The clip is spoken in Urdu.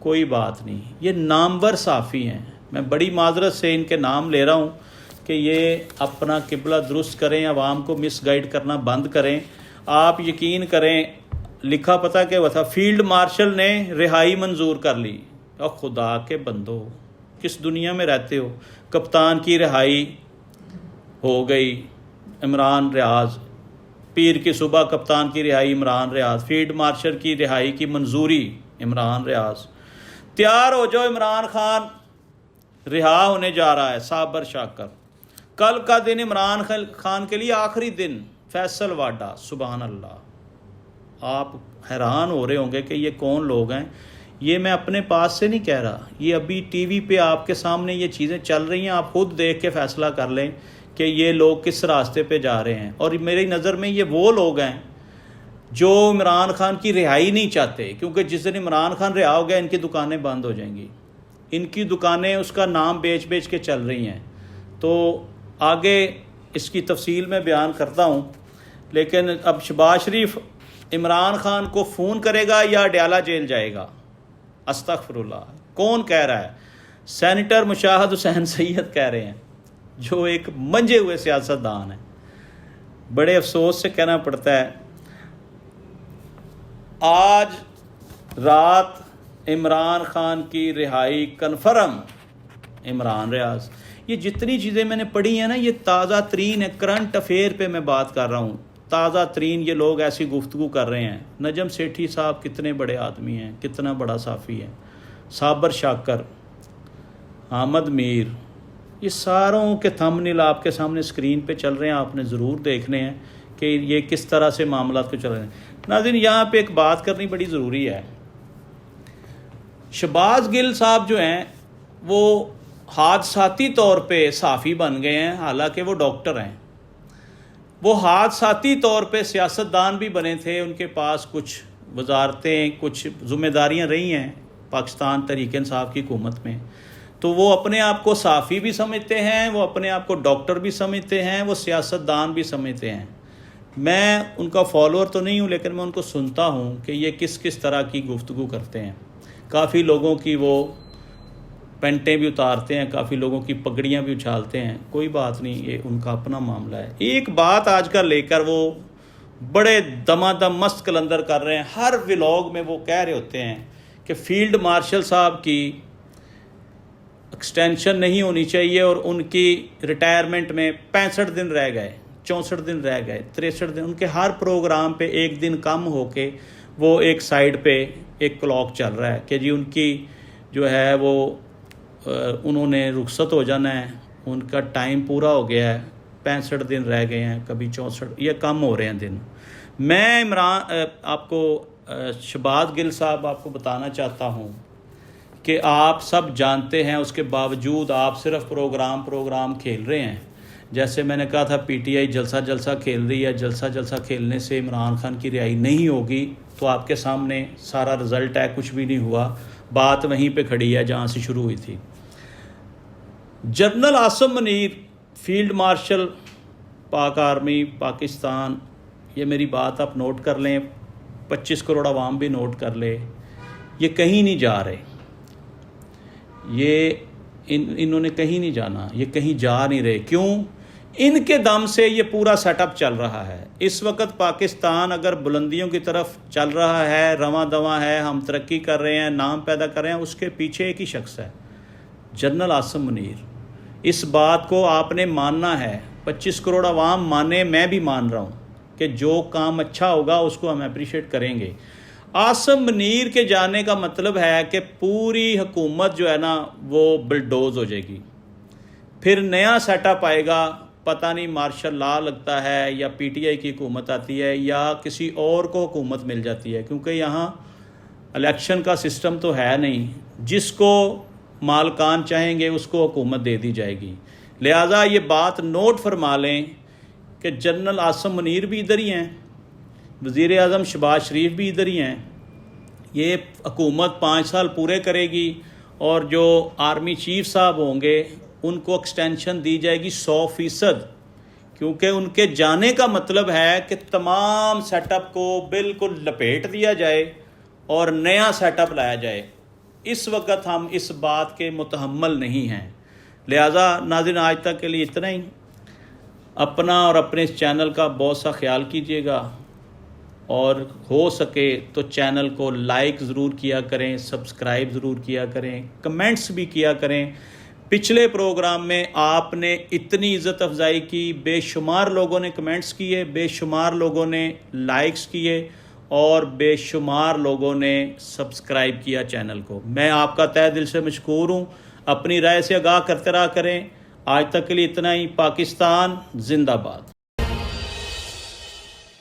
کوئی بات نہیں، یہ نامور صحافی ہیں، میں بڑی معذرت سے ان کے نام لے رہا ہوں کہ یہ اپنا قبلہ درست کریں، عوام کو مس گائیڈ کرنا بند کریں۔ آپ یقین کریں، لکھا پتہ کہ وہ تھا، فیلڈ مارشل نے رہائی منظور کر لی۔ اور خدا کے بندو، کس دنیا میں رہتے ہو؟ کپتان کی رہائی ہو گئی، عمران ریاض، پیر کی صبح کپتان کی رہائی عمران ریاض، فیلڈ مارشل کی رہائی کی منظوری عمران ریاض۔ تیار ہو جاؤ، عمران خان رہا ہونے جا رہا ہے، صابر شاکر۔ کل کا دن عمران خان کے لیے آخری دن، فیصل واڈا، سبحان اللہ۔ آپ حیران ہو رہے ہوں گے کہ یہ کون لوگ ہیں۔ یہ میں اپنے پاس سے نہیں کہہ رہا، یہ ابھی ٹی وی پہ آپ کے سامنے یہ چیزیں چل رہی ہیں، آپ خود دیکھ کے فیصلہ کر لیں کہ یہ لوگ کس راستے پہ جا رہے ہیں۔ اور میری نظر میں یہ وہ لوگ ہیں جو عمران خان کی رہائی نہیں چاہتے، کیونکہ جس دن عمران خان رہا ہو گیا ان کی دکانیں بند ہو جائیں گی، ان کی دکانیں اس کا نام بیچ بیچ کے چل رہی ہیں۔ تو آگے اس کی تفصیل میں بیان کرتا ہوں، لیکن اب شہباز شریف عمران خان کو فون کرے گا یا اڈیالہ جیل جائے گا؟ استغفر اللہ، کون کہہ رہا ہے؟ سینیٹر مشاہد حسین سید کہہ رہے ہیں، جو ایک منجے ہوئے سیاستدان ہیں۔ بڑے افسوس سے کہنا پڑتا ہے، آج رات عمران خان کی رہائی کنفرم، عمران ریاض۔ یہ جتنی چیزیں میں نے پڑھی ہیں نا، یہ تازہ ترین ہے، کرنٹ افیئر پہ میں بات کر رہا ہوں، تازہ ترین یہ لوگ ایسی گفتگو کر رہے ہیں۔ نجم سیٹھی صاحب کتنے بڑے آدمی ہیں، کتنا بڑا صحافی ہے، صابر شاکر، احمد میر، یہ ساروں کے تھمبنیل آپ کے سامنے اسکرین پہ چل رہے ہیں، آپ نے ضرور دیکھنے ہیں کہ یہ کس طرح سے معاملات کو چل رہے ہیں۔ ناظرین، یہاں پہ ایک بات کرنی بڑی ضروری ہے۔ شہباز گل صاحب جو ہیں وہ حادثاتی طور پہ صحافی بن گئے ہیں، حالانکہ وہ ڈاکٹر ہیں۔ وہ حادثاتی طور پہ سیاستدان بھی بنے تھے، ان کے پاس کچھ وزارتیں، کچھ ذمہ داریاں رہی ہیں پاکستان تحریک انصاف کی حکومت میں، تو وہ اپنے آپ کو صحافی بھی سمجھتے ہیں، وہ اپنے آپ کو ڈاکٹر بھی سمجھتے ہیں، وہ سیاستدان بھی سمجھتے ہیں۔ میں ان کا فالوور تو نہیں ہوں، لیکن میں ان کو سنتا ہوں کہ یہ کس کس طرح کی گفتگو کرتے ہیں۔ کافی لوگوں کی وہ پینٹیں بھی اتارتے ہیں، کافی لوگوں کی پگڑیاں بھی اچھالتے ہیں، کوئی بات نہیں، یہ ان کا اپنا معاملہ ہے۔ ایک بات آج کل لے کر وہ بڑے دمادم مست کلندر کر رہے ہیں، ہر ولاگ میں وہ کہہ رہے ہوتے ہیں کہ فیلڈ مارشل صاحب کی ایکسٹینشن نہیں ہونی چاہیے، اور ان کی ریٹائرمنٹ میں 65 دن رہ گئے، 64 دن رہ گئے، 63 دن، ان کے ہر پروگرام پہ ایک دن کم ہو کے وہ ایک سائیڈ پہ ایک کلاک چل رہا ہے کہ جی ان کی جو ہے وہ انہوں نے رخصت ہو جانا ہے، ان کا ٹائم پورا ہو گیا ہے، 65 دن رہ گئے ہیں، کبھی 64، یہ کم ہو رہے ہیں دن۔ میں آپ کو شہباز گل صاحب آپ کو بتانا چاہتا ہوں کہ آپ سب جانتے ہیں، اس کے باوجود آپ صرف پروگرام کھیل رہے ہیں۔ جیسے میں نے کہا تھا پی ٹی آئی جلسہ کھیل رہی ہے، جلسہ کھیلنے سے عمران خان کی رہائی نہیں ہوگی، تو آپ کے سامنے سارا رزلٹ ہے، کچھ بھی نہیں ہوا، بات وہیں پہ کھڑی ہے جہاں سے شروع ہوئی تھی۔ General Asim Munir, field marshal پاک آرمی پاکستان، یہ میری بات آپ نوٹ کر لیں، 25 کروڑ عوام بھی نوٹ کر لے، یہ کہیں نہیں جا رہے، یہ انہوں نے کہیں نہیں جانا، یہ کہیں جا نہیں رہے۔ کیوں؟ ان کے دم سے یہ پورا سیٹ اپ چل رہا ہے۔ اس وقت پاکستان اگر بلندیوں کی طرف چل رہا ہے، رواں دواں ہے، ہم ترقی کر رہے ہیں، نام پیدا کر رہے ہیں، اس کے پیچھے ایک ہی شخص ہے، جنرل عاصم منیر۔ اس بات کو آپ نے ماننا ہے، 25 کروڑ عوام مانے، میں بھی مان رہا ہوں کہ جو کام اچھا ہوگا اس کو ہم اپریشیٹ کریں گے۔ عاصم منیر کے جانے کا مطلب ہے کہ پوری حکومت جو ہے نا وہ بلڈوز ہو جائے گی، پھر نیا سیٹ اپ آئے گا، پتہ نہیں مارشل لا لگتا ہے یا پی ٹی آئی کی حکومت آتی ہے یا کسی اور کو حکومت مل جاتی ہے، کیونکہ یہاں الیکشن کا سسٹم تو ہے نہیں، جس کو مالکان چاہیں گے اس کو حکومت دے دی جائے گی۔ لہٰذا یہ بات نوٹ فرما لیں کہ جنرل عاصم منیر بھی ادھر ہی ہیں، وزیر اعظم شہباز شریف بھی ادھر ہی ہیں، یہ حکومت 5 سال پورے کرے گی، اور جو آرمی چیف صاحب ہوں گے ان کو ایکسٹینشن دی جائے گی 100%، کیونکہ ان کے جانے کا مطلب ہے کہ تمام سیٹ اپ کو بالکل لپیٹ دیا جائے اور نیا سیٹ اپ لایا جائے۔ اس وقت ہم اس بات کے متحمل نہیں ہیں. لہٰذا ناظرین آج تک کے لیے اتنا ہی. اپنا اور اپنے اس چینل کا بہت سا خیال کیجیے گا، اور ہو سکے تو چینل کو لائک ضرور کیا کریں، سبسکرائب ضرور کیا کریں، کمنٹس بھی کیا کریں. پچھلے پروگرام میں آپ نے اتنی عزت افزائی کی، بے شمار لوگوں نے کمنٹس کیے، بے شمار لوگوں نے لائکس کیے، اور بے شمار لوگوں نے سبسکرائب کیا چینل کو. میں آپ کا تہہ دل سے مشکور ہوں. اپنی رائے سے آگاہ کرتے رہا کریں. آج تک کے لیے اتنا ہی. پاکستان زندہ باد.